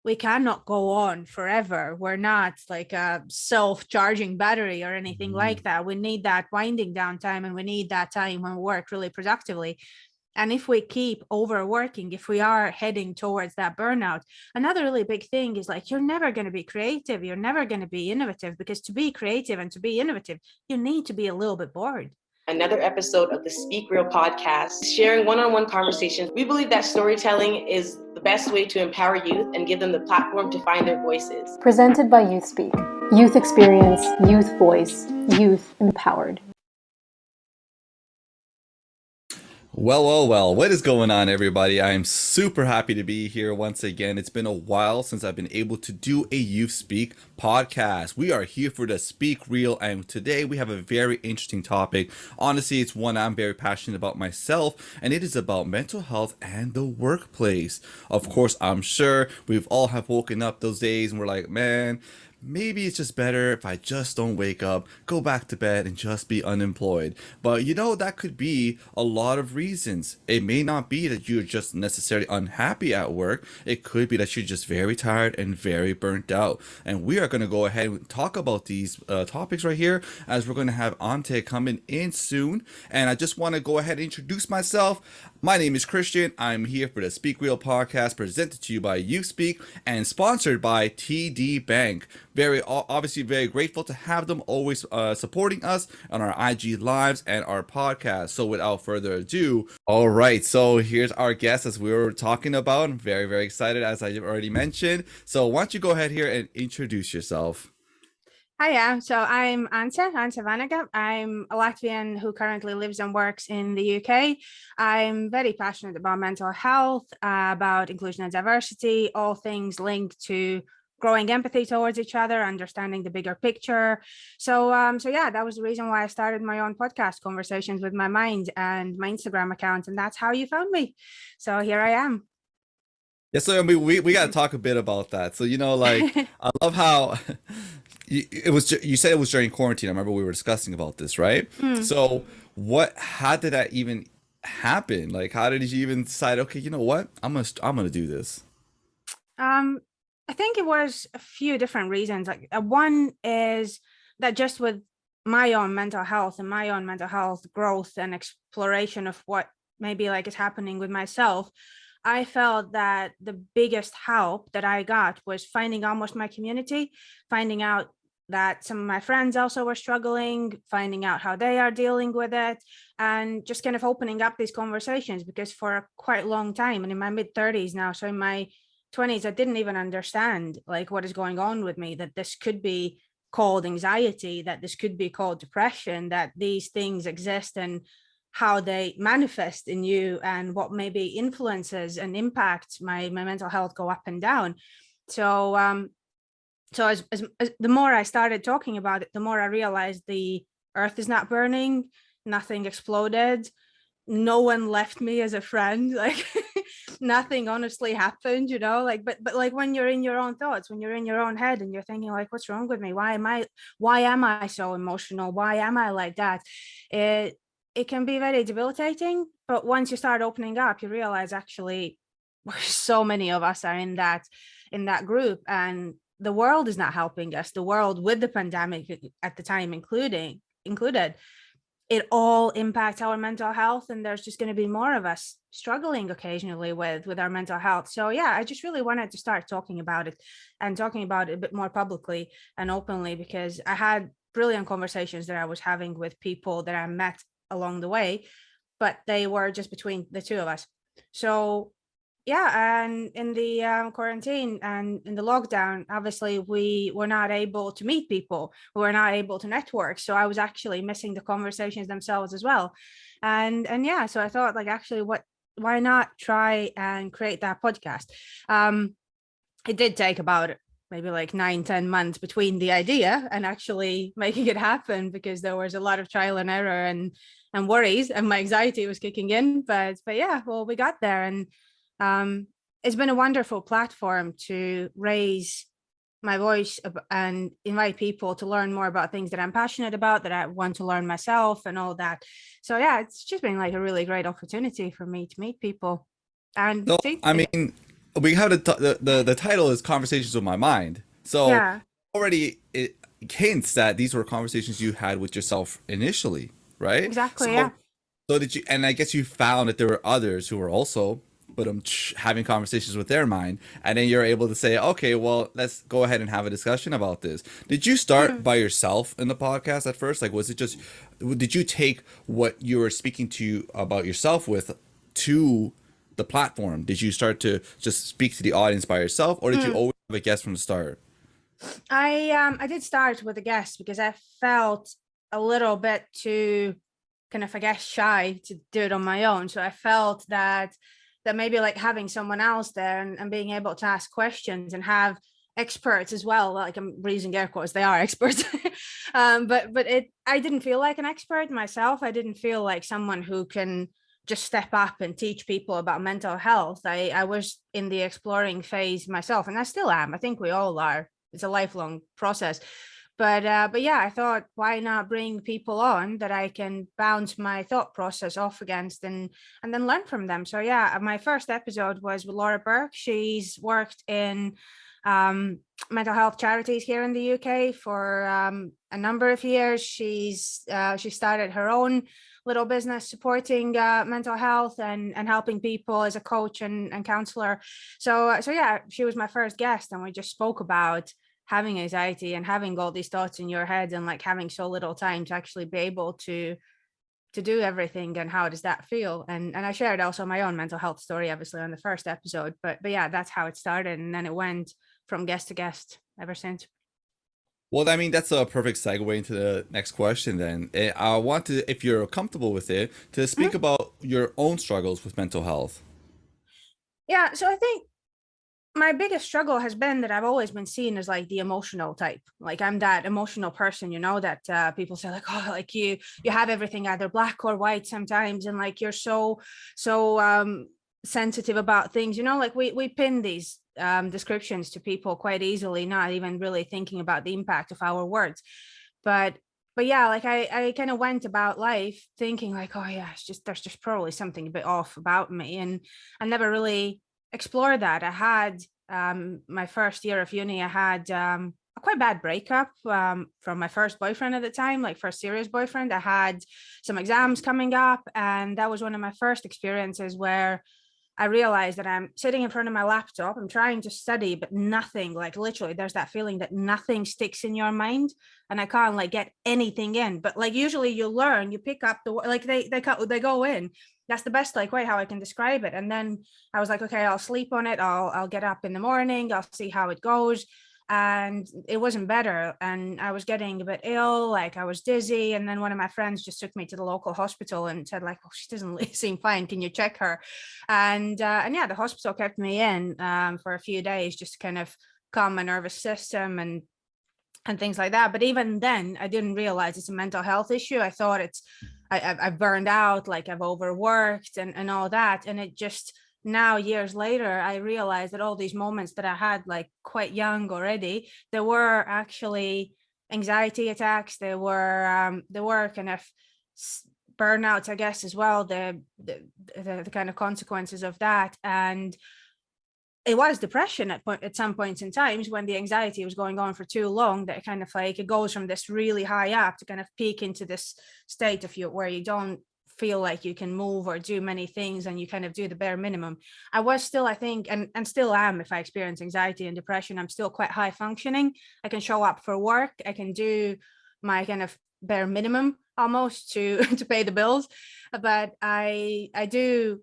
we cannot go on forever. We're not like a self-charging battery or anything like that. We need that winding down time, and we need that time when we work really productively. And if we keep overworking, if we are heading towards that burnout, another really big thing is like, you're never going to be creative. You're never going to be innovative, because to be creative and to be innovative, you need to be a little bit bored. Another episode of the Speak Real podcast, sharing one-on-one conversations. We believe that storytelling is the best way to empower youth and give them the platform to find their voices. Presented by YouthSpeak. Youth experience, youth voice, youth empowered. Well, what is going on, everybody? I am super happy to be here once again. It's been a while since I've been able to do a YouthSpeak podcast. We are here for the Speak Real, and today we have a very interesting topic. Honestly, it's one I'm very passionate about myself, and it is about mental health and the workplace. Of course, I'm sure we've all have woken up those days and we're like, man, maybe it's just better if I just don't wake up, go back to bed, and just be unemployed. But that could be a lot of reasons. It may not be that you're just necessarily unhappy at work. It could be that you're just very tired and very burnt out. And we are going to go ahead and talk about these topics right here, as we're going to have Ante coming in soon. And I just want to go ahead and introduce myself. My name is Christian. I'm here for the Speak Real podcast, presented to you by YouthSpeak and sponsored by TD Bank. Obviously very grateful to have them always supporting us on our IG lives and our podcast. So without further ado, all right, so here's our guest, as we were talking about. I'm very, very excited, as I already mentioned. So why don't you go ahead here and introduce yourself? Hiya, so I'm Ance Vanaga. I'm a Latvian who currently lives and works in the UK. I'm very passionate about mental health, about inclusion and diversity, all things linked to growing empathy towards each other, understanding the bigger picture. So yeah, that was the reason why I started my own podcast, Conversations with My Mind, and my Instagram account, and that's how you found me. So here I am. Yeah, so I mean, we got to talk a bit about that. So I love how you said it was during quarantine. I remember we were discussing about this, right? So how did that even happen? Like, how did you even decide, okay, you know what, I'm gonna do this? I think it was a few different reasons. Like, one is that just with my own mental health and my own mental health growth and exploration of what maybe like is happening with myself, I felt that the biggest help that I got was finding almost my community, finding out that some of my friends also were struggling, finding out how they are dealing with it, and just kind of opening up these conversations. Because for a quite long time, and in my mid-30s now, so in my 20s, I didn't even understand like what is going on with me, that this could be called anxiety, that this could be called depression, that these things exist and how they manifest in you, and what maybe influences and impacts my mental health go up and down. So as the more I started talking about it, the more I realized the earth is not burning, nothing exploded, no one left me as a friend, like nothing honestly happened, but like when you're in your own thoughts, when you're in your own head and you're thinking like, what's wrong with me? Why am I so emotional? Why am I like that? It can be very debilitating, but once you start opening up, you realize actually so many of us are in that group, and the world is not helping us. The world, with the pandemic at the time included, it all impacts our mental health, and there's just going to be more of us struggling occasionally with our mental health. So yeah, I just really wanted to start talking about it, and talking about it a bit more publicly and openly, because I had brilliant conversations that I was having with people that I met along the way, but they were just between the two of us. So yeah, and in the quarantine and in the lockdown, obviously we were not able to meet people, we were not able to network, so I was actually missing the conversations themselves as well. And yeah, so I thought, like, actually, why not try and create that podcast? It did take about maybe like 9-10 months between the idea and actually making it happen, because there was a lot of trial and error and worries, and my anxiety was kicking in. But yeah, well, we got there, and it's been a wonderful platform to raise my voice and invite people to learn more about things that I'm passionate about, that I want to learn myself, and all that. So yeah, it's just been like a really great opportunity for me to meet people. And So, see, I mean, we have the title is Conversations with My Mind. So Yeah, already it hints that these were conversations you had with yourself initially, right? exactly. Yeah. So did you, and I guess you found that there were others who were also, but having conversations with their mind, and then you're able to say, okay, well, let's go ahead and have a discussion about this. Did you start Mhm. by yourself in the podcast at first? Like, was it just, did you take what you were speaking to about yourself with to the platform? Did you start to just speak to the audience by yourself, or did you Mm. always have a guest from the start? I did start with a guest because I felt a little bit too kind of, I guess, shy to do it on my own. So I felt that maybe like having someone else there and being able to ask questions and have experts as well, like I'm using air quotes, they are experts. But I didn't feel like an expert myself. I didn't feel like someone who can just step up and teach people about mental health. I was in the exploring phase myself, and I still am. I think we all are. It's a lifelong process. But yeah, I thought, why not bring people on that I can bounce my thought process off against and then learn from them. So yeah, my first episode was with Laura Burke. She's worked in um, mental health charities here in the UK for a number of years. She started her own little business supporting mental health and helping people as a coach and counselor. So yeah, she was my first guest, and we just spoke about having anxiety and having all these thoughts in your head and like having so little time to actually be able to do everything, and how does that feel. And I shared also my own mental health story obviously on the first episode, but yeah, that's how it started, and then it went from guest to guest ever since. Well, I mean, that's a perfect segue into the next question then. I want to, if you're comfortable with it, to speak Mhm. about your own struggles with mental health. Yeah, so I think my biggest struggle has been that I've always been seen as like the emotional type. Like I'm that emotional person, that people say like, oh, like you have everything either black or white sometimes, and like you're so sensitive about things. Like we pin these descriptions to people quite easily, not even really thinking about the impact of our words. But but yeah, like I kind of went about life thinking like, oh yeah, it's just there's just probably something a bit off about me, and I never really explored that. I had my first year of uni, I had a quite bad breakup from my first boyfriend at the time, like first serious boyfriend. I had some exams coming up, and that was one of my first experiences where I realized that I'm sitting in front of my laptop, I'm trying to study, but nothing, like literally, there's that feeling that nothing sticks in your mind, and I can't like get anything in. But like usually you learn, you pick up the like they go in. That's the best like way how I can describe it. And then I was like, okay, I'll sleep on it. I'll get up in the morning. I'll see how it goes. And it wasn't better, and I was getting a bit ill, like I was dizzy. And then one of my friends just took me to the local hospital and said like, oh, she doesn't seem fine, can you check her? And yeah, the hospital kept me in for a few days just to kind of calm my nervous system and things like that. But even then I didn't realize it's a mental health issue. I thought I've burned out, like I've overworked and all that. And it just, now years later, I realized that all these moments that I had like quite young already, there were actually anxiety attacks. There were kind of burnouts, I guess, as well, the kind of consequences of that. And it was depression at some points in times when the anxiety was going on for too long, that kind of like it goes from this really high up to kind of peak into this state of you where you don't feel like you can move or do many things, and you kind of do the bare minimum. I was still, I think, and still am, if I experience anxiety and depression, I'm still quite high functioning. I can show up for work, I can do my kind of bare minimum almost to to pay the bills. But I do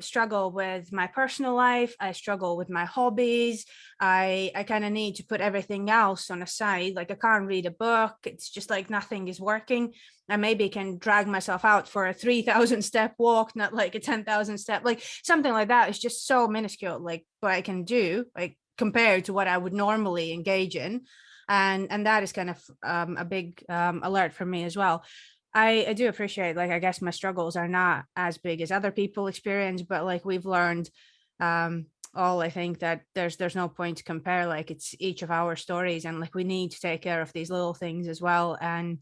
struggle with my personal life. I struggle with my hobbies. I kind of need to put everything else on a side. Like I can't read a book. It's just like nothing is working. I maybe can drag myself out for a 3,000 step walk, not like a 10,000 step, like something like that. It's just so minuscule, like what I can do, like compared to what I would normally engage in. And that is kind of a big alert for me as well. I do appreciate, like, I guess my struggles are not as big as other people experience, but like we've learned all, I think that there's no point to compare. Like it's each of our stories, and like we need to take care of these little things as well. And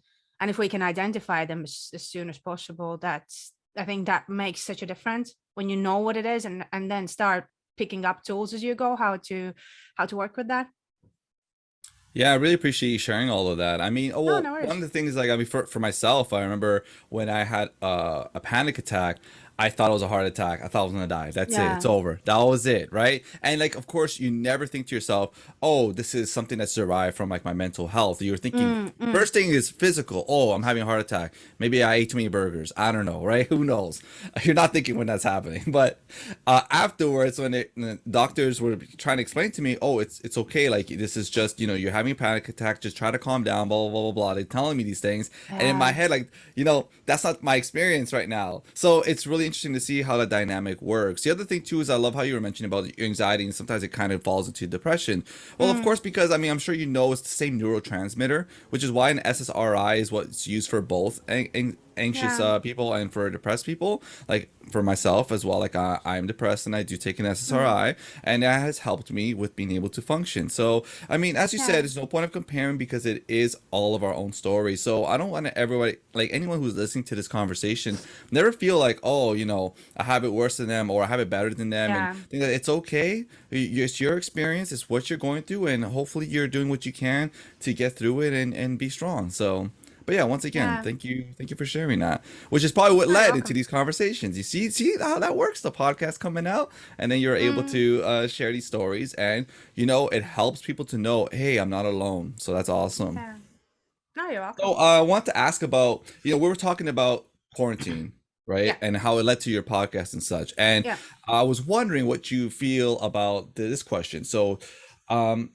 if we can identify them as soon as possible, I think that makes such a difference when you know what it is, and then start picking up tools as you go, how to work with that. Yeah, I really appreciate you sharing all of that. I mean, No, well, no one worries. of the things, like, I mean, for myself, I remember when I had a panic attack, I thought it was a heart attack. I thought I was gonna die. That's it. It's Yeah. over. That was it, right? And like, of course, you never think to yourself, "Oh, this is something that's derived from like my mental health." You're thinking Mm. first thing is physical. Oh, I'm having a heart attack. Maybe I ate too many burgers. I don't know, right? Who knows? You're not thinking when that's happening. But afterwards, when the doctors were trying to explain to me, "Oh, it's okay. Like this is just, you're having a panic attack. Just try to calm down." Blah blah blah blah blah. They're telling me these things, and in my Yeah. head, like, that's not my experience right now. So it's really interesting to see how the dynamic works. The other thing too is I love how you were mentioning about your anxiety, and sometimes it kind of falls into depression. Well, of Mm. course, because I mean, I'm sure it's the same neurotransmitter, which is why an SSRI is what's used for both anxious Yeah. people and for depressed people. Like for myself as well, like I'm depressed and I do take an Mm. SSRI, and that has helped me with being able to function. So I mean, as you said, Yeah. there's no point of comparing because it is all of our own stories. So I don't want to everybody, like anyone who's listening to this conversation, never feel like, oh, I have it worse than them or I have it better than them, and Yeah. think that it's okay. It's your experience, it's what you're going through, and hopefully you're doing what you can to get through it and be strong. So but yeah, once again, Yeah. thank you for sharing that, which is probably what No, you're led into welcome. these conversations. You see how that works, the podcast coming out, and then you're able Mm. to share these stories, and it helps people to know, hey, I'm not alone. So that's awesome. Yeah. No, you're So welcome. I want to ask about, we were talking about quarantine, right? Yeah. And how it led to your podcast and such. And Yeah. I was wondering what you feel about this question. So, um,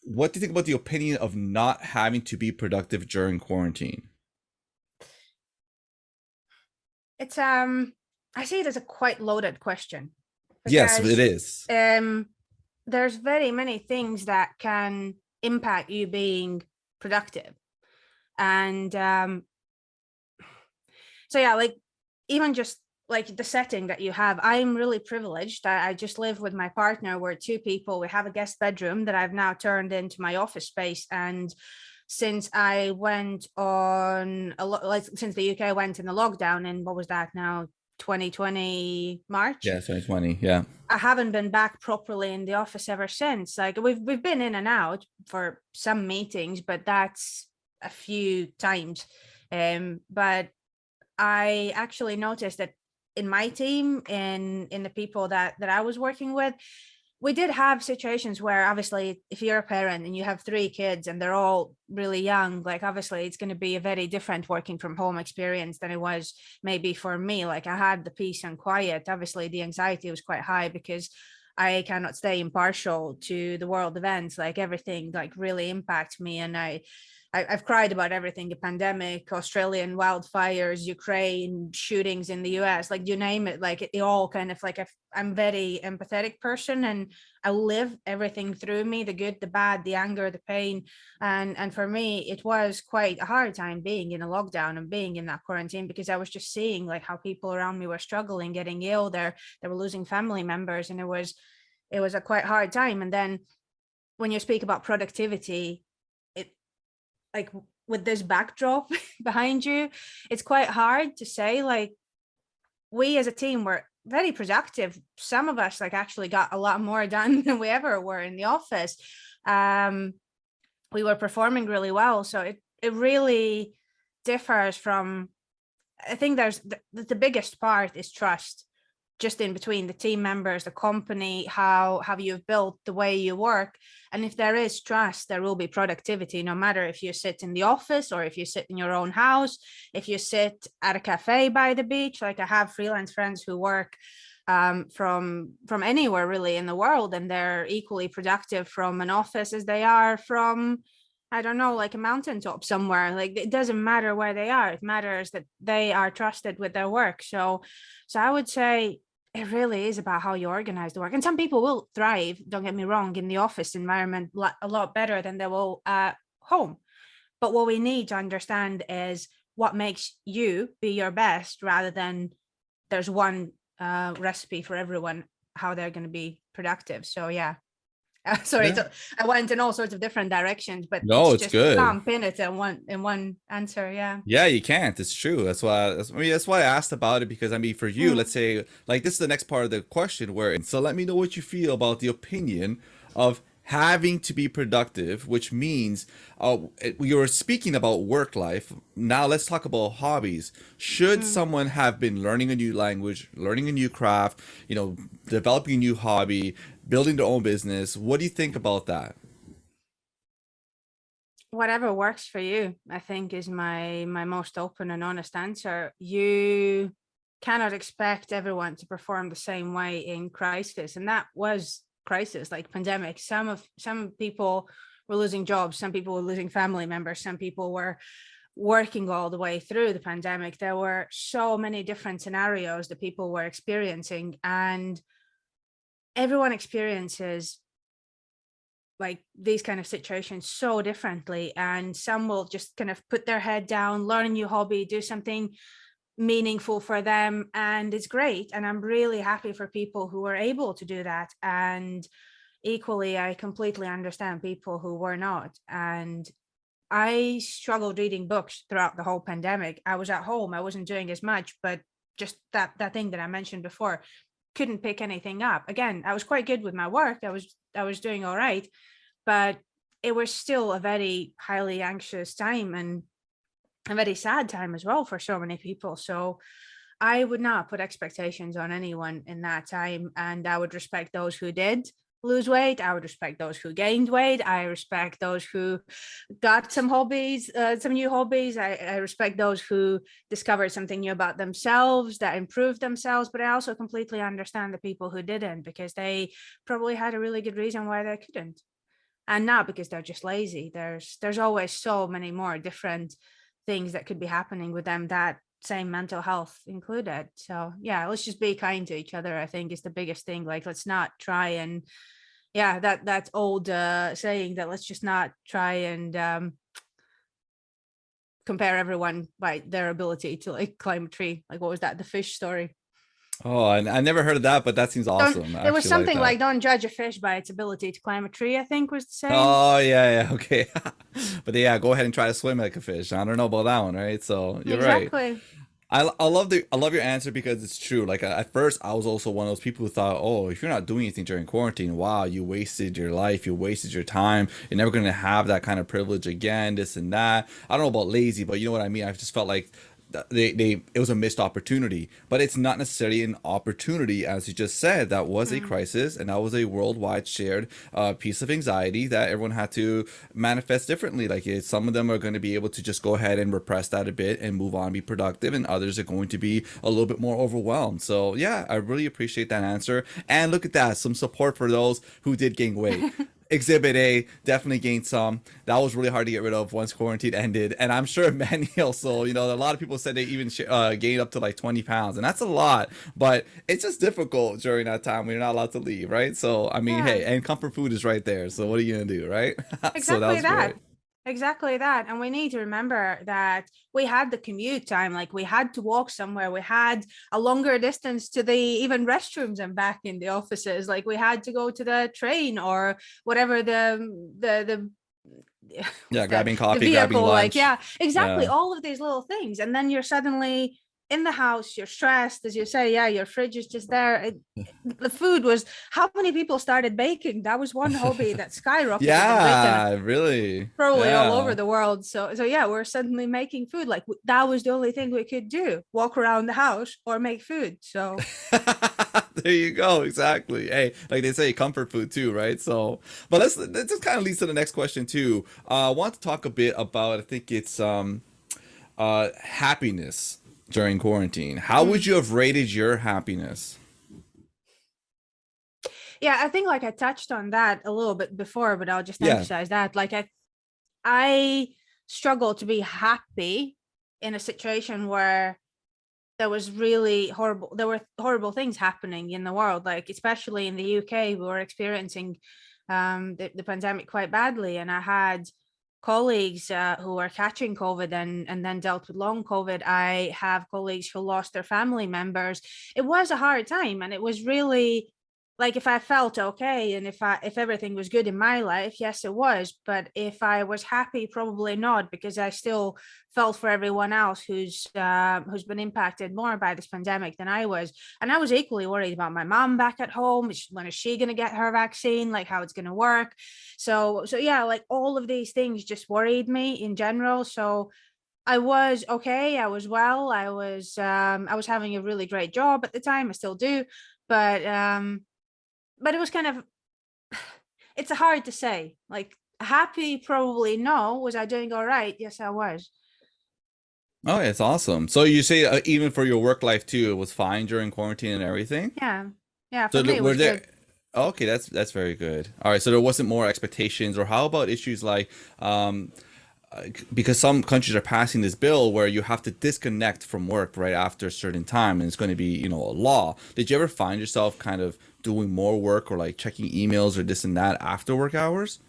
what do you think about the opinion of not having to be productive during quarantine? It's I see it as a quite loaded question Yes, it because is. there's very many things that can impact you being productive. And so yeah, like even just like the setting that you have, I'm really privileged. I just live with my partner. We're two people. We have a guest bedroom that I've now turned into my office space. And since I went on like since the UK went in the lockdown in what was that now, 2020 March, Yeah, 2020. Yeah. I haven't been back properly in the office ever since. Like we've been in and out for some meetings, but that's a few times. But I actually noticed that in my team, in the people that I was working with, we did have situations where obviously if you're a parent and you have three kids and they're all really young, like obviously it's going to be a very different working from home experience than it was maybe for me. Like I had the peace and quiet. Obviously the anxiety was quite high because I cannot stay impartial to the world events. Like everything like really impacts me, and I've cried about everything: the pandemic, Australian wildfires, Ukraine shootings in the US, like you name it. Like it all kind of like I'm very empathetic person, and I live everything through me, the good, the bad, the anger, the pain. And for me, it was quite a hard time being in a lockdown and being in that quarantine, because I was just seeing like how people around me were struggling, getting ill, they were losing family members, and it was a quite hard time. And then when you speak about productivity, like with this backdrop behind you, it's quite hard to say. Like we as a team were very productive. Some of us like actually got a lot more done than we ever were in the office. um we were performing really well, so it really differs from, I think there's the biggest part is trust, just in between the team members, the company, how you've built the way you work. And if there is trust, there will be productivity, no matter if you sit in the office or if you sit in your own house, if you sit at a cafe by the beach. Like I have freelance friends who work from anywhere really in the world, and they're equally productive from an office as they are from, I don't know, like a mountaintop somewhere. Like it doesn't matter where they are. It matters that they are trusted with their work. So I would say it really is about how you organize the work. And some people will thrive, don't get me wrong, in the office environment a lot better than they will at home. But what we need to understand is what makes you be your best, rather than there's one recipe for everyone how they're going to be productive. So yeah. Sorry, Yeah. I went in all sorts of different directions, but No, it's it's just you good. can't pin it in one answer. Yeah. Yeah, you can't. It's true. That's why I asked about it, because I mean, for you, let's Mm. say, like, this is the next part of the question where, so let me know what you feel about the opinion of having to be productive, which means we were speaking about work life. Now let's talk about hobbies. Should Mm. someone have been learning a new language, learning a new craft, developing a new hobby, building their own business? What do you think about that? Whatever works for you, I think, is my most open and honest answer. You cannot expect everyone to perform the same way in crisis, and that was crisis, like pandemic. Some people were losing jobs, some people were losing family members, some people were working all the way through the pandemic. There were so many different scenarios that people were experiencing, and everyone experiences like these kind of situations so differently, and some will just kind of put their head down, learn a new hobby, do something meaningful for them, and it's great, and I'm really happy for people who were able to do that. And equally, I completely understand people who were not. And I struggled reading books throughout the whole pandemic. I was at home, I wasn't doing as much, but just that thing that I mentioned before, couldn't pick anything up. Again, I was quite good with my work, I was doing all right, but it was still a very highly anxious time, and a very sad time as well for so many people. So I would not put expectations on anyone in that time, and I would respect those who did lose weight. I would respect those who gained weight. I respect those who got some hobbies, some new hobbies. I respect those who discovered something new about themselves that improved themselves. But I also completely understand the people who didn't, because they probably had a really good reason why they couldn't, and not because they're just lazy. There's always so many more different things that could be happening with them, that same mental health included. So yeah, let's just be kind to each other, I think, is the biggest thing. Like, let's not try and, yeah, that old saying that let's just not try and compare everyone by their ability to like climb a tree. Like, what was that, the fish story? Oh, I never heard of that, but that seems Don't, awesome. I it was actually like something that. like, don't judge a fish by its ability to climb a tree, I think was the saying. Oh yeah, yeah, okay. But yeah, go ahead and try to swim like a fish. I don't know about that one, right? So you're right. Exactly. I love your answer, because it's true. Like, at first, I was also one of those people who thought, oh, if you're not doing anything during quarantine, wow, you wasted your life, you wasted your time. You're never gonna have that kind of privilege again. This and that. I don't know about lazy, but you know what I mean. I just felt like it was a missed opportunity, but it's not necessarily an opportunity. As you just said, that was a Mm. crisis, and that was a worldwide shared piece of anxiety that everyone had to manifest differently. Like, some of them are going to be able to just go ahead and repress that a bit and move on, be productive, and others are going to be a little bit more overwhelmed. So yeah, I really appreciate that answer. And look at that, some support for those who did gain weight. Exhibit A definitely gained some. That was really hard to get rid of once quarantine ended, and I'm sure many also, a lot of people said they even gained up to like 20 pounds, and that's a lot. But it's just difficult during that time when you're not allowed to leave, right? So I mean, Yeah. hey, and comfort food is right there. So what are you gonna do, right? So that Exactly was that. great. Exactly that. And we need to remember that we had the commute time, like we had to walk somewhere, we had a longer distance to the even restrooms and back in the offices, like we had to go to the train or whatever the Yeah, what's that, grabbing the coffee, grabbing vehicle, like, lunch. yeah, exactly, Yeah. all of these little things. And then you're suddenly in the house, you're stressed, as you say, yeah, your fridge is just there. The food was, how many people started baking? That was one hobby that skyrocketed in Britain, Yeah, really. probably all over Yeah. the world. So yeah, we're suddenly making food. Like, that was the only thing we could do: walk around the house or make food. So There you go. Exactly. Hey, like they say, comfort food too, right? So, but that just kind of leads to the next question too. I want to talk a bit about, I think it's happiness during quarantine. How would mm, you have rated your happiness? yeah, I think like I touched on that a little bit before, but I'll just Yeah. emphasize that. Like, I struggle to be happy in a situation where there were horrible things happening in the world, like especially in the UK. We were experiencing the pandemic quite badly, and I had colleagues who were catching COVID and then dealt with long COVID. I have colleagues who lost their family members. It was a hard time, and it was really like if I felt okay and if everything was good in my life, yes, it was. But if I was happy, probably not, because I still felt for everyone else who's been impacted more by this pandemic than I was. And I was equally worried about my mom back at home. When is she going to get her vaccine? Like how it's going to work. So yeah, like all of these things just worried me in general. So I was okay. I was well. I was having a really great job at the time. I still do, but it was kind of, it's hard to say. Like happy, probably no. Was I doing all right? Yes, I was. Oh, it's awesome. So you say even for your work life too, it was fine during quarantine and everything. Yeah, yeah. So For me, it were was there? good. Okay, that's very good. All right, so there wasn't more expectations, or how about issues like, because some countries are passing this bill where you have to disconnect from work right after a certain time, and it's going to be, you know, a law. Did you ever find yourself kind of doing more work or like checking emails or this and that after work hours?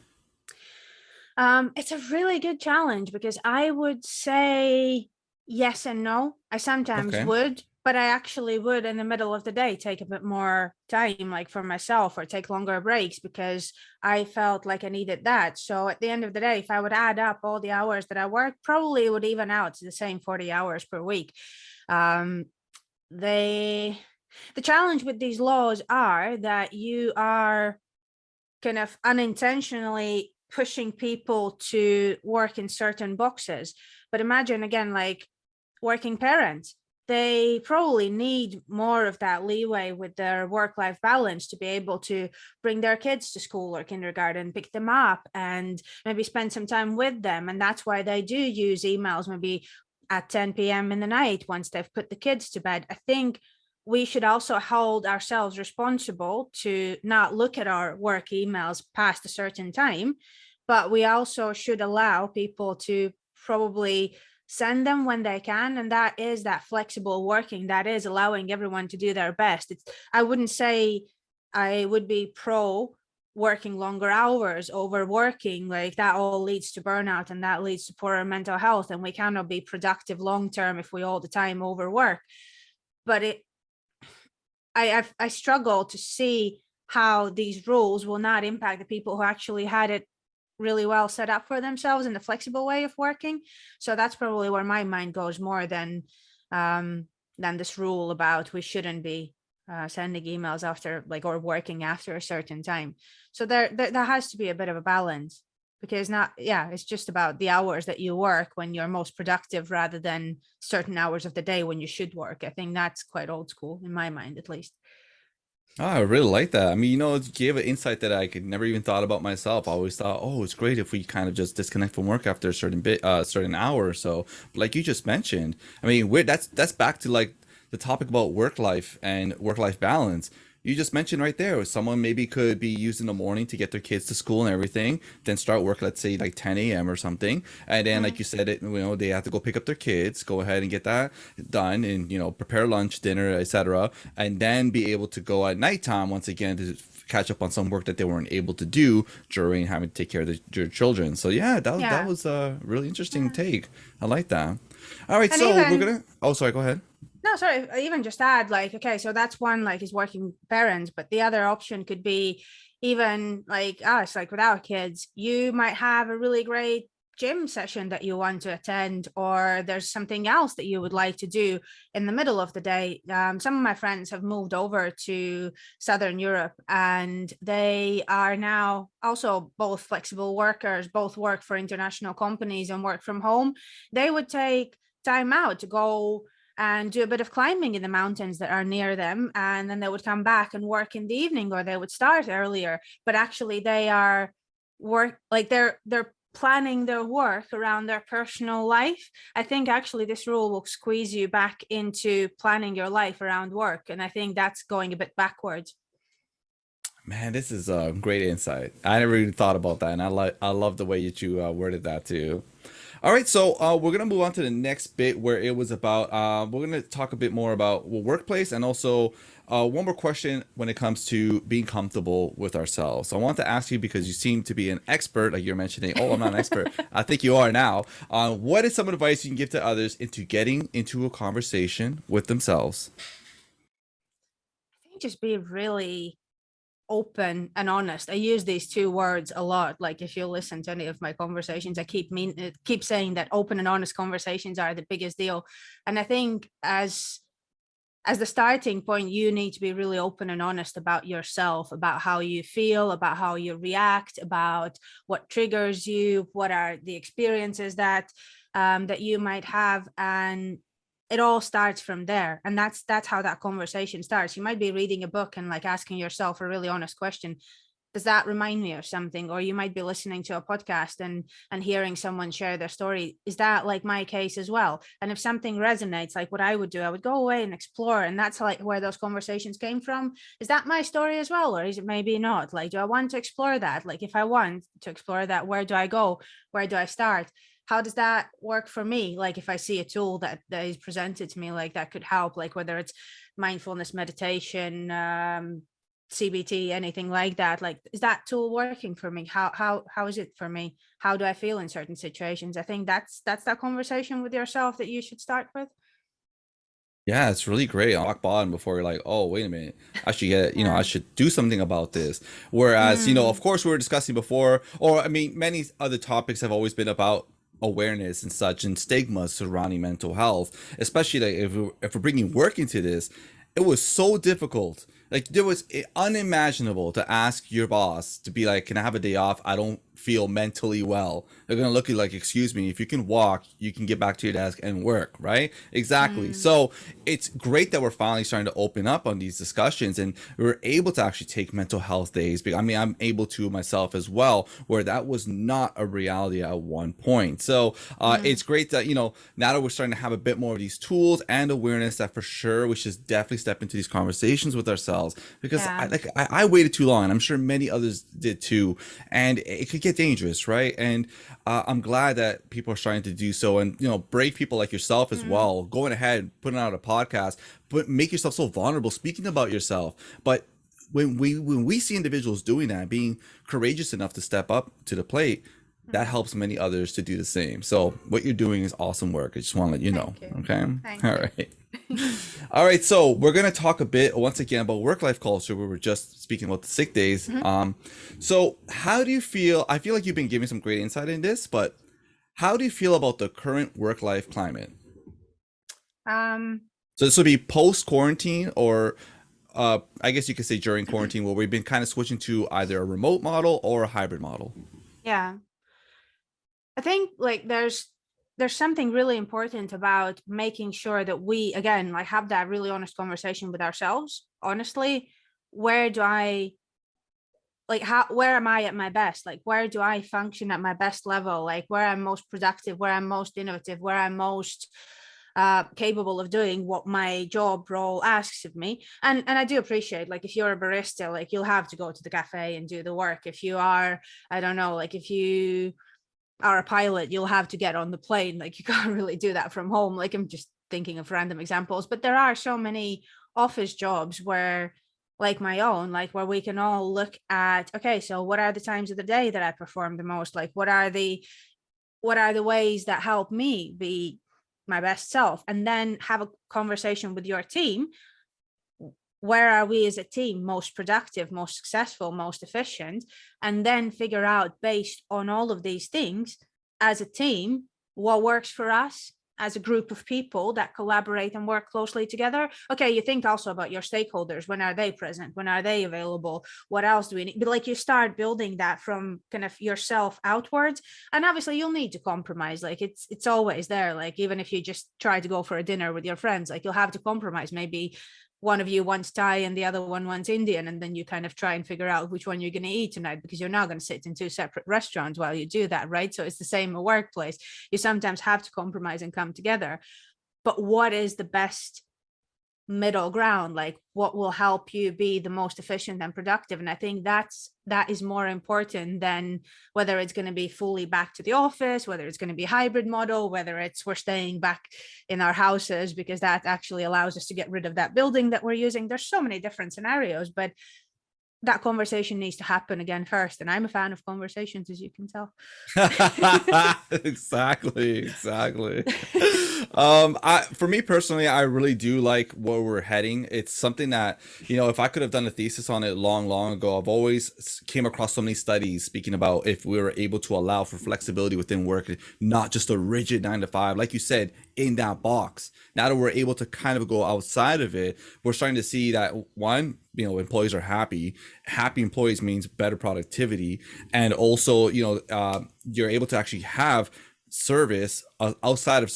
It's a really good challenge because I would say yes and no. I sometimes Okay. would, but I actually would in the middle of the day take a bit more time, like for myself, or take longer breaks because I felt like I needed that. So at the end of the day, if I would add up all the hours that I worked, probably it would even out to the same 40 hours per week. Um, they the challenge with these laws are that you are kind of unintentionally pushing people to work in certain boxes. But imagine again, like working parents, they probably need more of that leeway with their work-life balance to be able to bring their kids to school or kindergarten, pick them up, and maybe spend some time with them. And that's why they do use emails maybe at 10 p.m. in the night once they've put the kids to bed. I think we should also hold ourselves responsible to not look at our work emails past a certain time, but we also should allow people to probably send them when they can, and that is that flexible working, that is allowing everyone to do their best. I wouldn't say I would be pro working longer hours, overworking, like that all leads to burnout and that leads to poorer mental health, and we cannot be productive long term if we all the time overwork. But I struggle to see how these rules will not impact the people who actually had it really well set up for themselves in the flexible way of working. So that's probably where my mind goes more than this rule about we shouldn't be sending emails after, like, or working after a certain time. So there has to be a bit of a balance, because not, yeah, it's just about the hours that you work when you're most productive rather than certain hours of the day when you should work. I think that's quite old school in my mind, at least. Oh, I really like that. I mean, you know, it gave an insight that I could never even thought about myself. I always thought, oh, it's great if we kind of just disconnect from work after a certain hour or so. But like you just mentioned, I mean, that's back to like the topic about work life and work life balance. You just mentioned right there, someone maybe could be used in the morning to get their kids to school and everything, then start work, let's say like 10 a.m. or something. And then, like you said, you know, they have to go pick up their kids, go ahead and get that done and, you know, prepare lunch, dinner, etc. And then be able to go at nighttime once again to catch up on some work that they weren't able to do during having to take care of their children. So yeah, that Yeah. was a really interesting take. I like that. All right, And so we're even, gonna. Oh, sorry. Go ahead. no, sorry, I even just add, like, okay, so that's one, like, is working parents, but the other option could be even like us, like with our kids, you might have a really great gym session that you want to attend, or there's something else that you would like to do in the middle of the day. Some of my friends have moved over to Southern Europe, and they are now also both flexible workers, both work for international companies and work from home. They would take time out to go and do a bit of climbing in the mountains that are near them, and then they would come back and work in the evening, or they would start earlier, but actually they are work, like they're planning their work around their personal life. I think actually this rule will squeeze you back into planning your life around work, and I think that's going a bit backwards. Man, this is a great insight. I never even thought about that, and I love the way that you worded that too. All right, so we're gonna move on to the next bit where it was about we're gonna talk a bit more about workplace and also one more question when it comes to being comfortable with ourselves. So I want to ask you because you seem to be an expert, like you're mentioning. Oh, I'm not an expert. I think you are now. What is some advice you can give to others into getting into a conversation with themselves? I think just be really open and honest. I use these two words a lot. Like if you listen to any of my conversations, I keep saying that open and honest conversations are the biggest deal. And I think as the starting point, you need to be really open and honest about yourself, about how you feel, about how you react, about what triggers you, what are the experiences that that you might have. And it all starts from there. And that's how that conversation starts. You might be reading a book and like asking yourself a really honest question. Does that remind me of something? Or you might be listening to a podcast and hearing someone share their story. Is that like my case as well? And if something resonates, like what I would do, I would go away and explore. And that's like where those conversations came from. Is that my story as well? Or is it maybe not? Like, do I want to explore that? Like, if I want to explore that, where do I go? Where do I start? How does that work for me? Like if I see a tool that is presented to me, like that could help, like whether it's mindfulness, meditation, CBT, anything like that, like is that tool working for me? How is it for me? How do I feel in certain situations? I think that's that conversation with yourself that you should start with. Yeah, it's really great. Rock bottom before you're like, oh, wait a minute, I should get, I should do something about this. Whereas, of course, we were discussing before, or I mean, many other topics have always been about awareness and such and stigmas surrounding mental health, especially like if we're bringing work into this. It was so difficult. Like there was unimaginable to ask your boss to be like, can I have a day off? I don't feel mentally well. They're going to look at you like, excuse me, if you can walk, you can get back to your desk and work, right? Exactly. So it's great that we're finally starting to open up on these discussions and we're able to actually take mental health days. I mean, I'm able to myself as well, where that was not a reality at one point. So it's great that, now that we're starting to have a bit more of these tools and awareness, that for sure we should definitely step into these conversations with ourselves, because I waited too long, and I'm sure many others did too, and it could get dangerous, right? And I'm glad that people are starting to do so, and brave people like yourself as well, going ahead, putting out a podcast, but make yourself so vulnerable, speaking about yourself. But when we see individuals doing that, being courageous enough to step up to the plate, that helps many others to do the same. So what you're doing is awesome work. I just want to let you know. Okay. All right. All right. So we're going to talk a bit once again about work-life culture. We were just speaking about the sick days. So how do you feel? I feel like you've been giving some great insight in this, but how do you feel about the current work-life climate? So this will be post-quarantine, or I guess you could say during quarantine, where we've been kind of switching to either a remote model or a hybrid model. Yeah. I think like there's something really important about making sure that we, again, like have that really honest conversation with ourselves. Honestly, where do I, like, where am I at my best? Like, where do I function at my best level? Like where I'm most productive, where I'm most innovative, where I'm most capable of doing what my job role asks of me. And I do appreciate, like, if you're a barista, like you'll have to go to the cafe and do the work. If you are, I don't know, like if you are a pilot, you'll have to get on the plane. Like you can't really do that from home. Like I'm just thinking of random examples, but there are so many office jobs where, like my own, like where we can all look at, okay, so what are the times of the day that I perform the most? Like what are the ways that help me be my best self? And then have a conversation with your team. Where are we as a team most productive, most successful, most efficient? And then figure out, based on all of these things, as a team, what works for us as a group of people that collaborate and work closely together. Okay, you think also about your stakeholders. When are they present? When are they available? What else do we need? But like you start building that from kind of yourself outwards. And obviously you'll need to compromise. Like it's always there. Like even if you just try to go for a dinner with your friends, like you'll have to compromise. Maybe one of you wants Thai and the other one wants Indian, and then you kind of try and figure out which one you're going to eat tonight, because you're not going to sit in two separate restaurants while you do that, right? So it's the same in a workplace. You sometimes have to compromise and come together. But what is the best middle ground? Like what will help you be the most efficient and productive? And I think that is more important than whether it's going to be fully back to the office, whether it's going to be a hybrid model, whether it's we're staying back in our houses because that actually allows us to get rid of that building that we're using. There's so many different scenarios, but that conversation needs to happen again first. And I'm a fan of conversations, as you can tell. Exactly. For me personally, I really do like where we're heading. It's something that, if I could have done a thesis on it long ago, I've always came across so many studies speaking about if we were able to allow for flexibility within work, not just a rigid 9 to 5, like you said, in that box. Now that we're able to kind of go outside of it, we're starting to see that one, employees are happy. Happy employees means better productivity, and also, you're able to actually have service outside of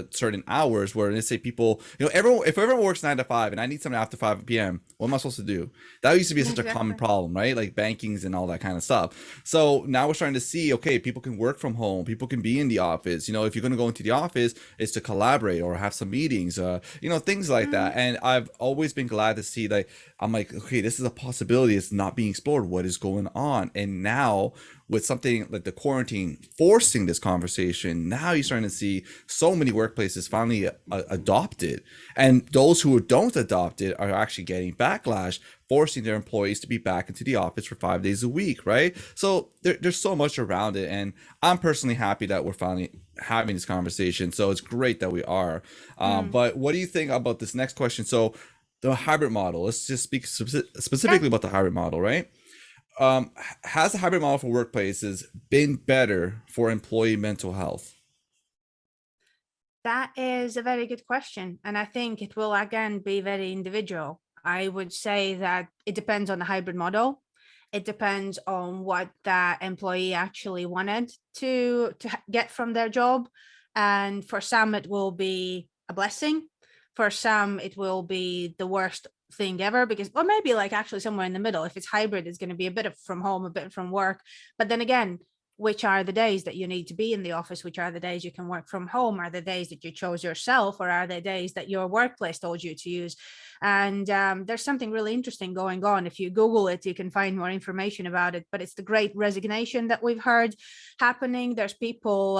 certain hours, where let's say people, if everyone works 9 to 5 and I need something after 5 p.m., what am I supposed to do? That used to be such a common problem, right? Like bankings and all that kind of stuff. So now we're starting to see, okay, people can work from home, people can be in the office. If you're going to go into the office, it's to collaborate or have some meetings, things like that. And I've always been glad to see that. I'm like, okay, this is a possibility. It's not being explored. What is going on? And now with something like the quarantine forcing this conversation, now you're starting to see so many workplaces finally adopt it. And those who don't adopt it are actually getting backlash, forcing their employees to be back into the office for 5 days a week, right? So there's so much around it. And I'm personally happy that we're finally having this conversation. So it's great that we are. But what do you think about this next question? So the hybrid model, let's just speak specifically about the hybrid model, right? Has the hybrid model for workplaces been better for employee mental health? That is a very good question. And I think it will, again, be very individual. I would say that it depends on the hybrid model. It depends on what that employee actually wanted to get from their job. And for some, it will be a blessing. For some, it will be the worst thing ever, because, or maybe like actually somewhere in the middle. If it's hybrid, it's going to be a bit of from home, a bit from work. But then again, which are the days that you need to be in the office? Which are the days you can work from home? Are the days that you chose yourself, or are the days that your workplace told you to use? And there's something really interesting going on. If you Google it, you can find more information about it. But it's the great resignation that we've heard happening. There's people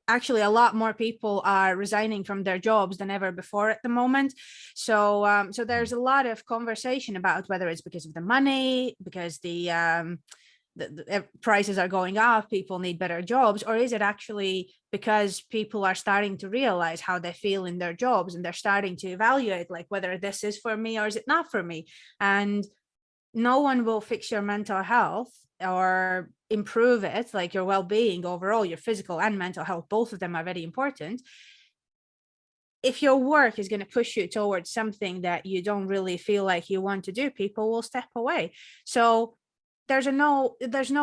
actually a lot more people are resigning from their jobs than ever before at the moment. So there's a lot of conversation about whether it's because of the money, because the prices are going up, people need better jobs, or is it actually because people are starting to realize how they feel in their jobs, and they're starting to evaluate like whether this is for me or is it not for me. And no one will fix your mental health or improve it, like your well-being overall, your physical and mental health, both of them are very important, if your work is going to push you towards something that you don't really feel like you want to do. People will step away. So there's no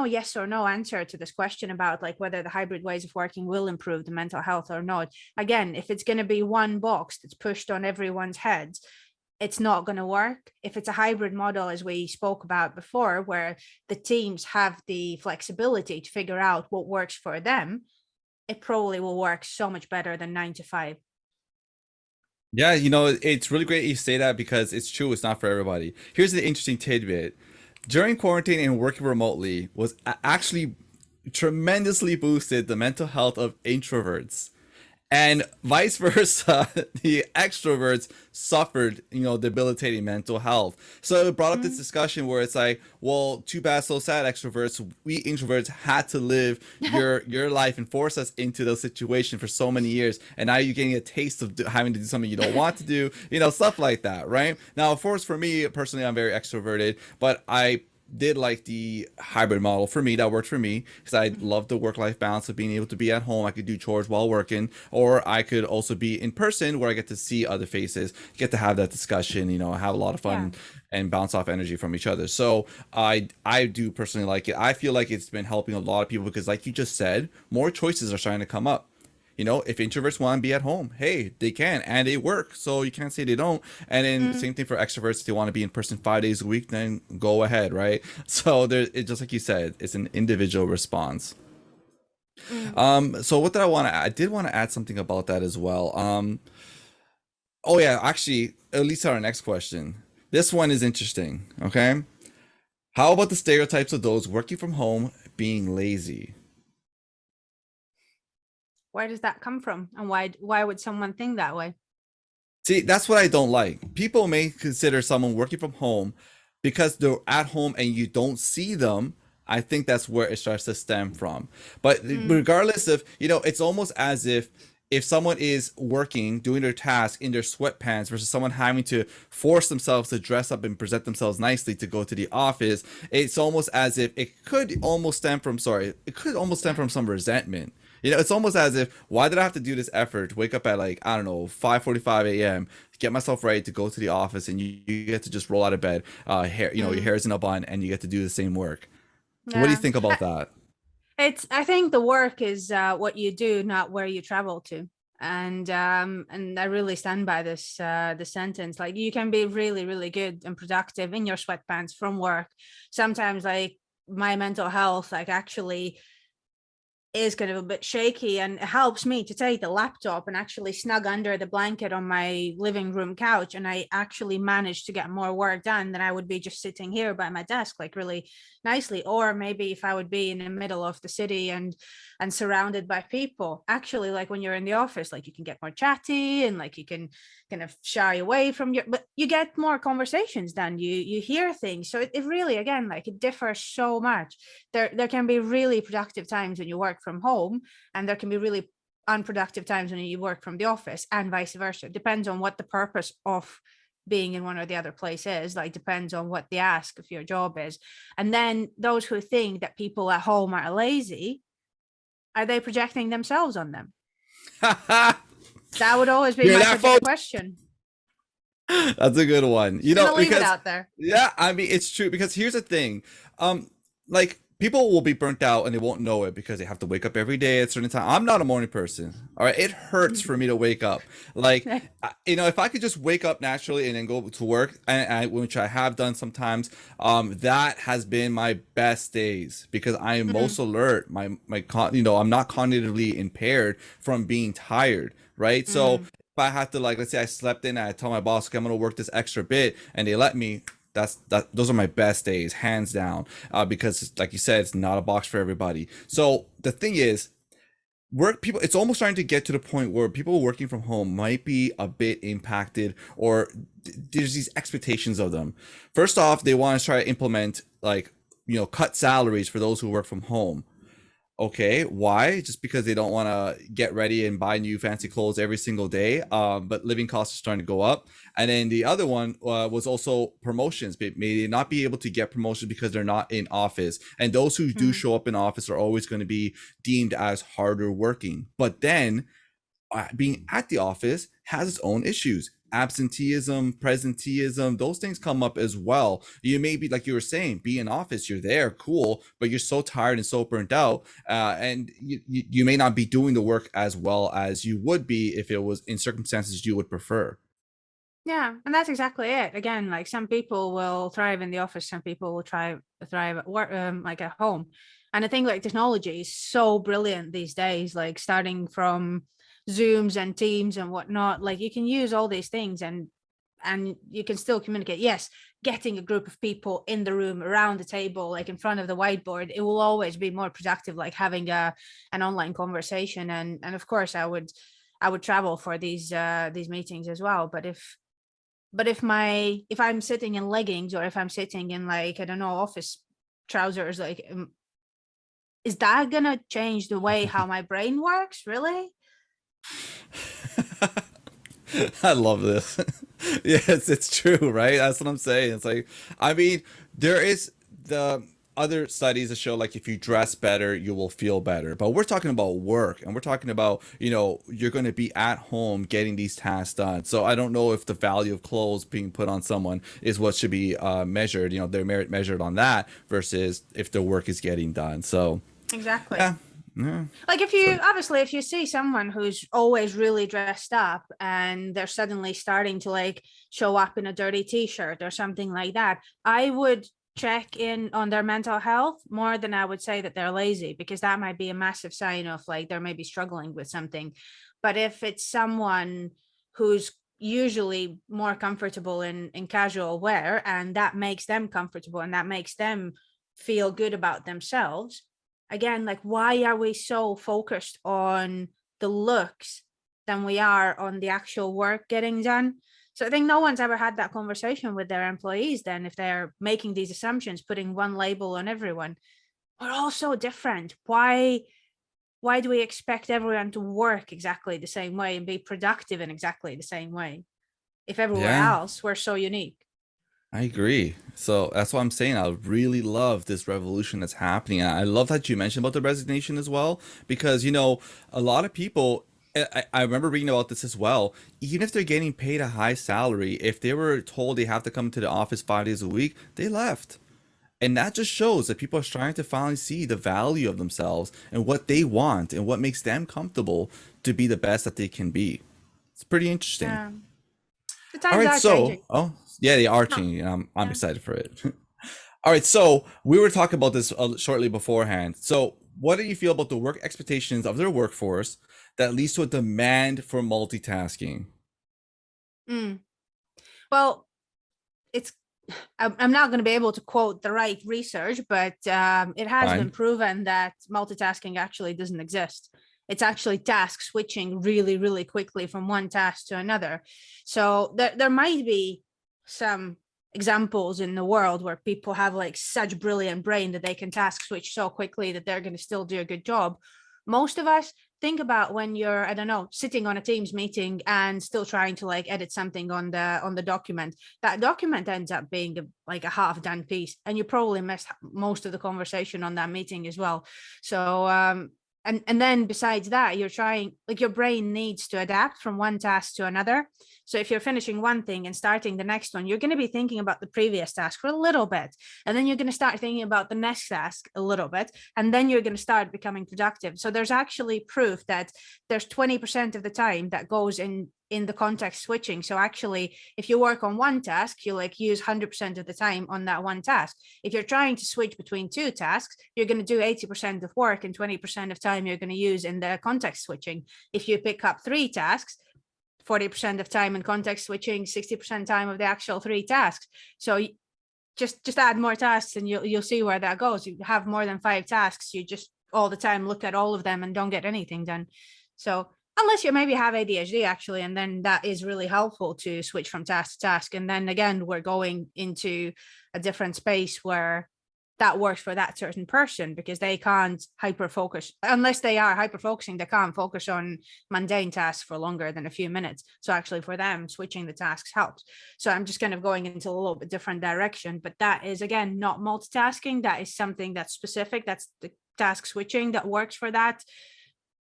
yes or no answer to this question about like whether the hybrid ways of working will improve the mental health or not. Again, if it's going to be one box that's pushed on everyone's heads, it's not going to work. If it's a hybrid model, as we spoke about before, where the teams have the flexibility to figure out what works for them, it probably will work so much better than 9 to 5. Yeah, it's really great you say that, because it's true. It's not for everybody. Here's the interesting tidbit. During quarantine and working remotely was actually tremendously boosted the mental health of introverts. And vice versa, the extroverts suffered, debilitating mental health. So it brought up this discussion where it's like, well, too bad, so sad, extroverts. We introverts had to live your life and force us into those situations for so many years. And now you're getting a taste of having to do something you don't want to do, stuff like that, right? Now, of course, for me personally, I'm very extroverted, but I did like the hybrid model. For me, that worked for me, because I love the work-life balance of being able to be at home. I could do chores while working, or I could also be in person where I get to see other faces, get to have that discussion, have a lot of fun and bounce off energy from each other. So I do personally like it. I feel like it's been helping a lot of people, because like you just said, more choices are starting to come up. If introverts want to be at home, hey, they can, and they work. So you can't say they don't. And then same thing for extroverts. If they want to be in person 5 days a week, then go ahead, right? So it's just like you said, it's an individual response. So what did I did want to add something about that as well. Oh yeah, actually, at least our next question. This one is interesting, okay? How about the stereotypes of those working from home being lazy? Where does that come from? And why would someone think that way? See, that's what I don't like. People may consider someone working from home because they're at home and you don't see them. I think that's where it starts to stem from. But regardless of, it's almost as if someone is working, doing their task in their sweatpants versus someone having to force themselves to dress up and present themselves nicely to go to the office, it's almost as if it could almost stem from, some resentment. It's almost as if, why did I have to do this effort, wake up at like, I don't know, 5:45 a.m., get myself ready to go to the office, and you get to just roll out of bed, hair, your hair is in a bun, and you get to do the same work. What do you think about that? I think the work is what you do, not where you travel to. And I really stand by this the sentence. Like, you can be really, really good and productive in your sweatpants from work. Sometimes, like, my mental health, like, actually is kind of a bit shaky, and it helps me to take the laptop and actually snug under the blanket on my living room couch, and I actually manage to get more work done than I would be just sitting here by my desk, like, really nicely. Or maybe if I would be in the middle of the city and surrounded by people, actually, like, when you're in the office, like, you can get more chatty, and like, you can kind of shy away from but you get more conversations done, you hear things. So it really, again, like, it differs so much. There can be really productive times when you work from home, and there can be really unproductive times when you work from the office, and vice versa. It depends on what the purpose of being in one or the other place is, like, depends on what the ask of your job is. And then those who think that people at home are lazy, are they projecting themselves on them? That would always be my big question. That's a good one. Leave it out there. Yeah, I mean, it's true, because here's the thing. Like, people will be burnt out and they won't know it because they have to wake up every day at a certain time. I'm not a morning person. All right. It hurts for me to wake up. Like, if I could just wake up naturally and then go to work, which I have done sometimes, that has been my best days, because I am most alert. I'm not cognitively impaired from being tired. Right. So if I had to, like, let's say I slept in and I tell my boss, okay, I'm going to work this extra bit, and they let me, those are my best days, hands down, because, like you said, it's not a box for everybody. So the thing is, it's almost starting to get to the point where people working from home might be a bit impacted, or there's these expectations of them. First off, they want to try to implement, like, cut salaries for those who work from home. Okay, why? Just because they don't want to get ready and buy new fancy clothes every single day. But living costs are starting to go up. And then the other one was also promotions. They may not be able to get promotions because they're not in office. And those who do show up in office are always going to be deemed as harder working. But then being at the office has its own issues. Absenteeism, presenteeism, those things come up as well. You may be, like you were saying, be in office, you're there, cool, but you're so tired and so burnt out, and you may not be doing the work as well as you would be if it was in circumstances you would prefer. Yeah, and that's exactly it. Again, like, some people will thrive in the office, some people will thrive at work, like, at home. And I think, like, technology is so brilliant these days, like, starting from Zooms and Teams and whatnot. Like, you can use all these things, and you can still communicate. Yes, getting a group of people in the room around the table, like in front of the whiteboard, it will always be more productive, like having an online conversation. And of course, I would travel for these meetings as well. But if I'm sitting in leggings, or if I'm sitting in, like, I don't know, office trousers, like, is that gonna change the way how my brain works, really? I love this. Yes, it's true, right? That's what I'm saying. It's like, I mean, there is the other studies that show, like, if you dress better, you will feel better. But we're talking about work, and we're talking about, you're going to be at home getting these tasks done. So I don't know if the value of clothes being put on someone is what should be measured. Their merit measured on that versus if the work is getting done. So exactly. Yeah. Like, if you see someone who's always really dressed up, and they're suddenly starting to, like, show up in a dirty t-shirt or something like that, I would check in on their mental health more than I would say that they're lazy, because that might be a massive sign of, like, they're maybe struggling with something. But if it's someone who's usually more comfortable in casual wear, and that makes them comfortable and that makes them feel good about themselves, again, like, why are we so focused on the looks than we are on the actual work getting done? So I think no one's ever had that conversation with their employees then, if they're making these assumptions, putting one label on everyone. We're all so different. Why do we expect everyone to work exactly the same way and be productive in exactly the same way if everywhere Yeah, else we're so unique? I agree. So that's what I'm saying. I really love this revolution that's happening. I love that you mentioned about the resignation as well, because, a lot of people, I remember reading about this as well. Even if they're getting paid a high salary, if they were told they have to come to the office 5 days a week, they left. And that just shows that people are trying to finally see the value of themselves and what they want and what makes them comfortable to be the best that they can be. It's pretty interesting. The All times right, are so changing. yeah, they are No, changing. I'm yeah. excited for it. All right, so we were talking about this shortly beforehand. So, what do you feel about the work expectations of their workforce that leads to a demand for multitasking? Mm. Well, it's I'm not going to be able to quote the right research, but it has been Fine. proven that multitasking actually doesn't exist. It's actually task switching really, really quickly from one task to another. So there might be some examples in the world where people have like such brilliant brain that they can task switch so quickly that they're going to still do a good job. Most of us, think about when you're, I don't know, sitting on a Teams meeting and still trying to like edit something on the document. That document ends up being like a half done piece, and you probably missed most of the conversation on that meeting as well. So and then besides that, you're trying, like, your brain needs to adapt from one task to another. So if you're finishing one thing and starting the next one, you're going to be thinking about the previous task for a little bit, and then you're going to start thinking about the next task a little bit, and then you're going to start becoming productive. So there's actually proof that there's 20% of the time that goes in the context switching. So actually, if you work on one task, you like use 100% of the time on that one task. If you're trying to switch between two tasks, you're going to do 80% of work and 20% of time you're going to use in the context switching. If you pick up three tasks, 40% of time in context switching, 60% time of the actual three tasks. So just add more tasks and you'll see where that goes. You have more than 5 tasks, you just all the time look at all of them and don't get anything done. So unless you maybe have ADHD actually, and then that is really helpful to switch from task to task. And then again, we're going into a different space where that works for that certain person, because they can't hyper focus unless they are hyper focusing. They can't focus on mundane tasks for longer than a few minutes. So actually for them, switching the tasks helps. So I'm just kind of going into a little bit different direction, but that is again not multitasking. That is something that's specific. That's the task switching that works for that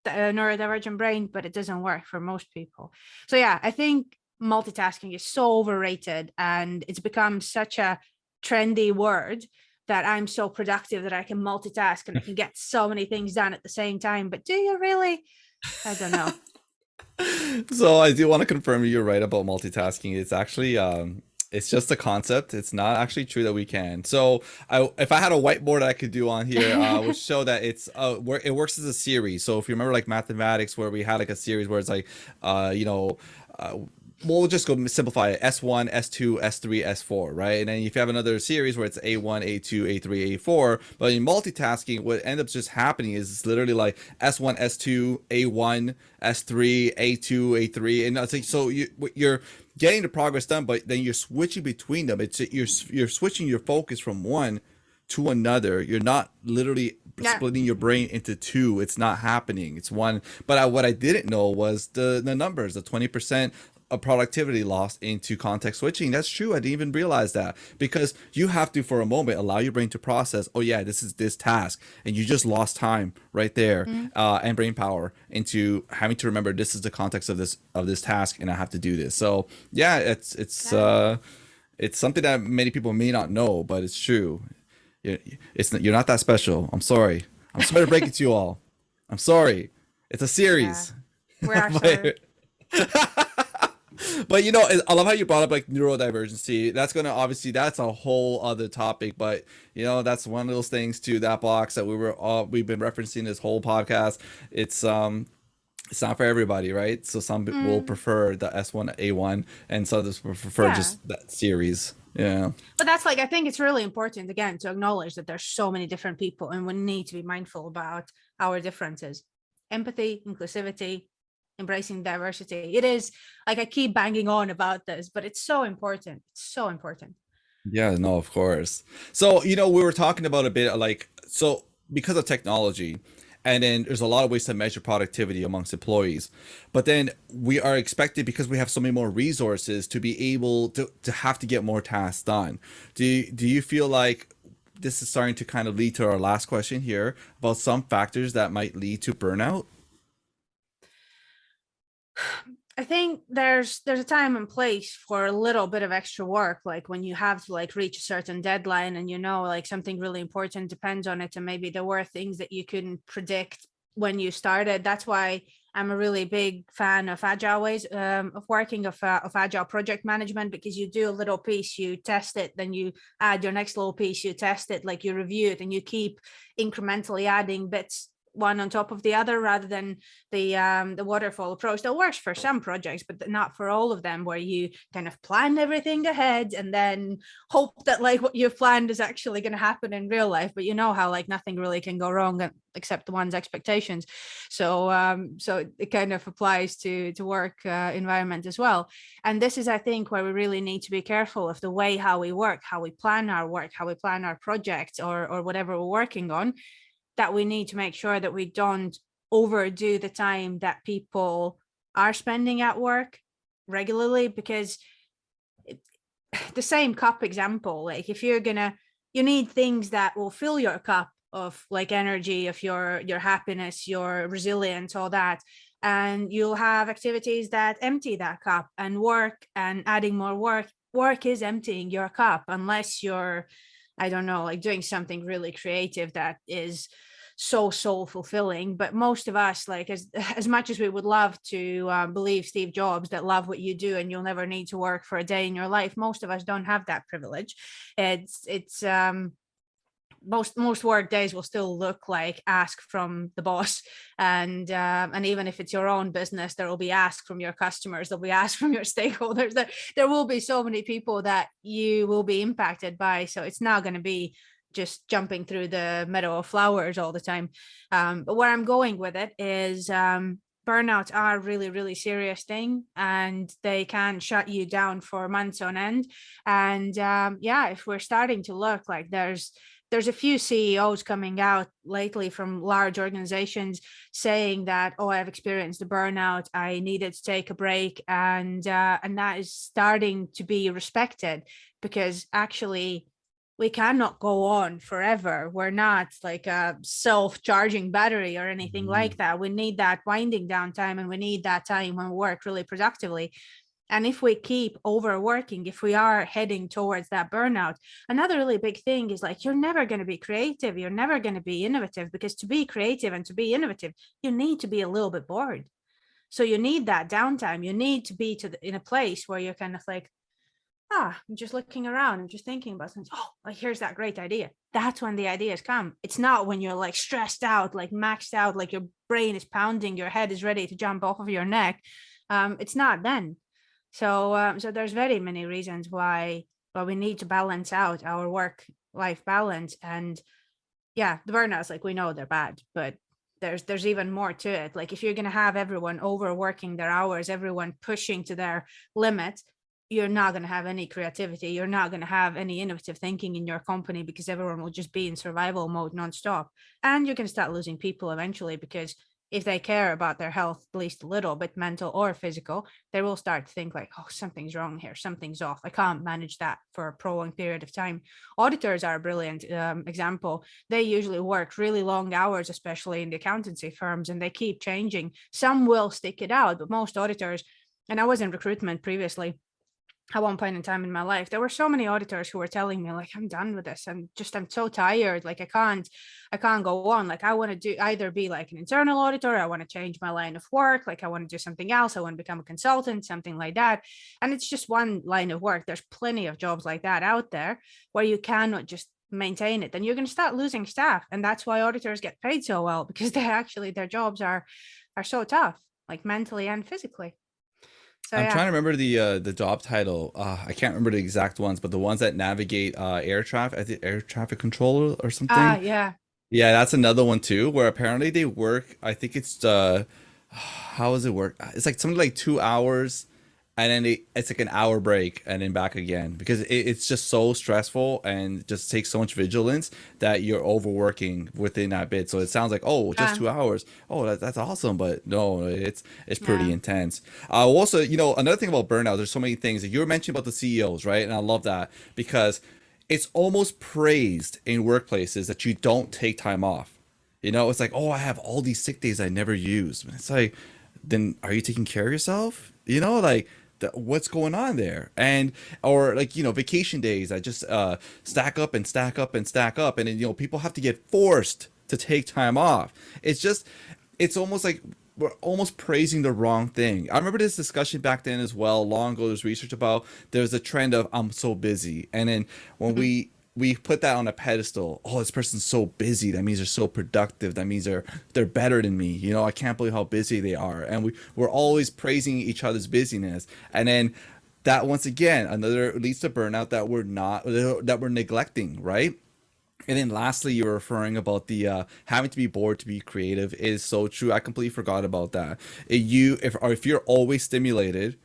neurodivergent brain, but it doesn't work for most people. So yeah, I think multitasking is so overrated, and it's become such a trendy word that I'm so productive that I can multitask and I can get so many things done at the same time. But do you really? I don't know. So I do want to confirm you're right about multitasking. It's actually it's just a concept. It's not actually true that we can. So if I had a whiteboard I could do on here, would show that it works as a series. So if you remember like mathematics, where we had like a series where it's like we'll just go simplify it: S1, S2, S3, S4, right? And then if you have another series where it's A1, A2, A3, A4, but in multitasking, what ends up just happening is it's literally like S1, S2, A1, S3, A2, A3, and it's like, so you're getting the progress done, but then you're switching between them. You're switching your focus from one to another. You're not literally splitting your brain into two. It's not happening. It's one. But what I didn't know was the numbers, the 20% of productivity lost into context switching. That's true. I didn't even realize that, because you have to, for a moment, allow your brain to process, oh yeah, this is this task, and you just lost time right there, and brain power into having to remember this is the context of this task, and I have to do this. So yeah, it's something that many people may not know, but it's true. You're not that special. I'm sorry to break it to you all. I'm sorry. It's a series. Yeah. We're sorry. But I love how you brought up like neurodivergency. That's that's a whole other topic, but that's one of those things too, that box that we've been referencing this whole podcast. It's not for everybody, right? So some people will prefer the S1, A1, and so others will prefer just that series. Yeah. But that's like, I think it's really important again to acknowledge that there's so many different people, and we need to be mindful about our differences. Empathy, inclusivity, embracing diversity. It is like, I keep banging on about this, but it's so important. It's so important. Yeah, no, of course. So, we were talking about a bit like, so because of technology, and then there's a lot of ways to measure productivity amongst employees. But then we are expected, because we have so many more resources, to be able to have to get more tasks done. Do you feel like this is starting to kind of lead to our last question here about some factors that might lead to burnout? I think there's a time and place for a little bit of extra work, like when you have to like reach a certain deadline and like something really important depends on it, and maybe there were things that you couldn't predict when you started. That's why I'm a really big fan of agile ways of working, of agile project management, because you do a little piece, you test it, then you add your next little piece, you test it, like you review it, and you keep incrementally adding bits one on top of the other, rather than the waterfall approach that works for some projects, but not for all of them, where you kind of plan everything ahead and then hope that like what you've planned is actually going to happen in real life. But how like nothing really can go wrong except one's expectations. So it kind of applies to work environment as well. And this is, I think, where we really need to be careful of the way how we work, how we plan our work, how we plan our projects or whatever we're working on, that we need to make sure that we don't overdo the time that people are spending at work regularly. Because the same cup example, like if you need things that will fill your cup of like energy, of your happiness, your resilience, all that, and you'll have activities that empty that cup, and work and adding more work is emptying your cup, unless you're, I don't know, like doing something really creative that is so soul fulfilling. But most of us, like as much as we would love to believe Steve Jobs that love what you do and you'll never need to work for a day in your life, most of us don't have that privilege. It's most work days will still look like ask from the boss, and even if it's your own business, there will be ask from your customers, there'll be ask from your stakeholders, there will be so many people that you will be impacted by. So it's not going to be just jumping through the meadow of flowers all the time. But where I'm going with it is burnouts are really, really serious thing, and they can shut you down for months on end. And if we're starting to look like there's a few CEOs coming out lately from large organizations saying that, oh, I've experienced a burnout, I needed to take a break, and that is starting to be respected, because actually we cannot go on forever. We're not like a self-charging battery or anything like that. We need that winding down time, and we need that time when we work really productively. And if we keep overworking, if we are heading towards that burnout, another really big thing is like, you're never going to be creative. You're never going to be innovative, because to be creative and to be innovative, you need to be a little bit bored. So you need that downtime. You need to be in a place where you're kind of like, I'm just looking around, I'm just thinking about things. Oh, like here's that great idea. That's when the ideas come. It's not when you're like stressed out, like maxed out, like your brain is pounding, your head is ready to jump off of your neck. It's not then. So there's very many reasons why we need to balance out our work-life balance. And the burnouts, like we know they're bad, but there's even more to it. Like if you're going to have everyone overworking their hours, everyone pushing to their limit, you're not going to have any creativity. You're not going to have any innovative thinking in your company, because everyone will just be in survival mode nonstop. And you're going to start losing people eventually, because if they care about their health, at least a little bit, mental or physical, they will start to think like, oh, something's wrong here, something's off. I can't manage that for a prolonged period of time. Auditors are a brilliant example. They usually work really long hours, especially in the accountancy firms, and they keep changing. Some will stick it out, but most auditors, and I was in recruitment previously, at one point in time in my life, there were so many auditors who were telling me like, I'm done with this. I'm so tired. Like I can't go on. Like I want to do either be like an internal auditor. I want to change my line of work. Like I want to do something else. I want to become a consultant, something like that. And it's just one line of work. There's plenty of jobs like that out there where you cannot just maintain it. Then you're going to start losing staff. And that's why auditors get paid so well, because their jobs are so tough, like mentally and physically. So, I'm trying to remember the job title. I can't remember the exact ones, but the ones that navigate air traffic controller or something. Yeah, that's another one too, where apparently they work. I think it's how does it work? It's like something like 2 hours, and then it's like an hour break and then back again, because it's just so stressful and just takes so much vigilance that you're overworking within that bit. So it sounds like, oh, just 2 hours. Oh, that's awesome, but no, it's pretty intense. Also, another thing about burnout, there's so many things that you were mentioning about the CEOs, right? And I love that, because it's almost praised in workplaces that you don't take time off. It's like, oh, I have all these sick days I never use. And it's like, then are you taking care of yourself? Like, what's going on there? Or like, vacation days that just stack up and stack up and stack up. And then, people have to get forced to take time off. It's almost like we're almost praising the wrong thing. I remember this discussion back then as well. Long ago, there's research about there's a trend of I'm so busy. And then when we put that on a pedestal, oh, this person's so busy, that means they're so productive, that means they're better than me, I can't believe how busy they are. And we're always praising each other's busyness, and then that once again another leads to burnout that we're neglecting, right? And then lastly, you're referring about the having to be bored to be creative is so true. I completely forgot about that. If you're always stimulated,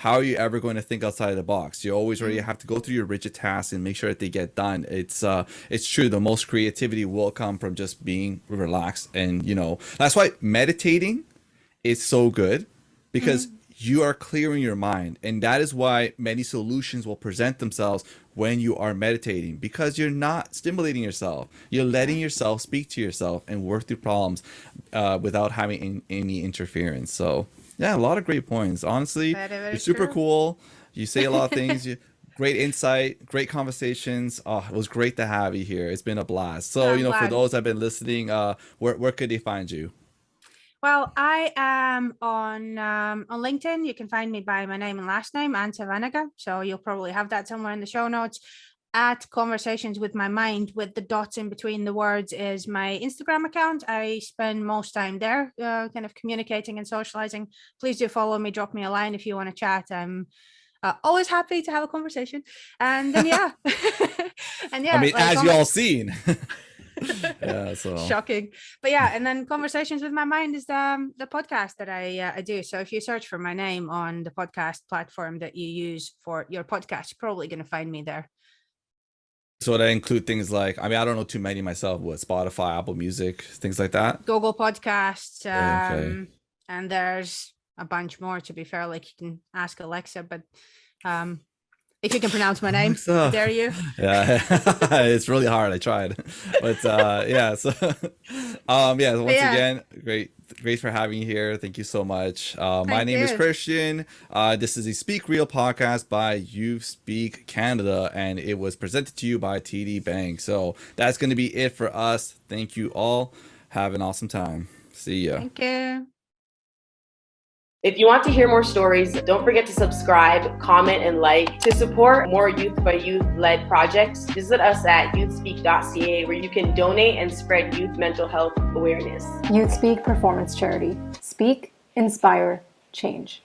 how are you ever going to think outside of the box? You always already have to go through your rigid tasks and make sure that they get done. It's true. The most creativity will come from just being relaxed. And, that's why meditating is so good, because you are clearing your mind. And that is why many solutions will present themselves when you are meditating, because you're not stimulating yourself. You're letting yourself speak to yourself and work through problems without having any interference. So, yeah, a lot of great points. Honestly, you're super cool. You say a lot of things. Great insight, great conversations. Oh, it was great to have you here. It's been a blast. So, for those that have been listening, where could they find you? Well, I am on LinkedIn. You can find me by my name and last name, Ance Vanaga. So you'll probably have that somewhere in the show notes. At Conversations with My Mind, with the dots in between the words, is my Instagram account. I spend most time there kind of communicating and socializing. Please do follow me, drop me a line if you want to chat. I'm always happy to have a conversation. And then and I mean, as you all seen. Yeah, so shocking. But yeah, and then Conversations with My Mind is the podcast that I do. So if you search for my name on the podcast platform that you use for your podcast, you're probably going to find me there. So that include things like, I don't know too many myself, what, Spotify, Apple Music, things like that? Google Podcasts, and there's a bunch more, to be fair. Like, you can ask Alexa, but if you can pronounce my name, how dare you? Yeah, it's really hard. I tried, but once again, great for having you here. Thank you so much. My name is Christian. This is a Speak Real podcast by YouthSpeak Canada, and it was presented to you by TD Bank. So that's going to be it for us. Thank you all. Have an awesome time. See ya. Thank you. If you want to hear more stories, don't forget to subscribe, comment, and like. To support more youth by youth-led projects, visit us at youthspeak.ca, where you can donate and spread youth mental health awareness. YouthSpeak Performance Charity. Speak, inspire, change.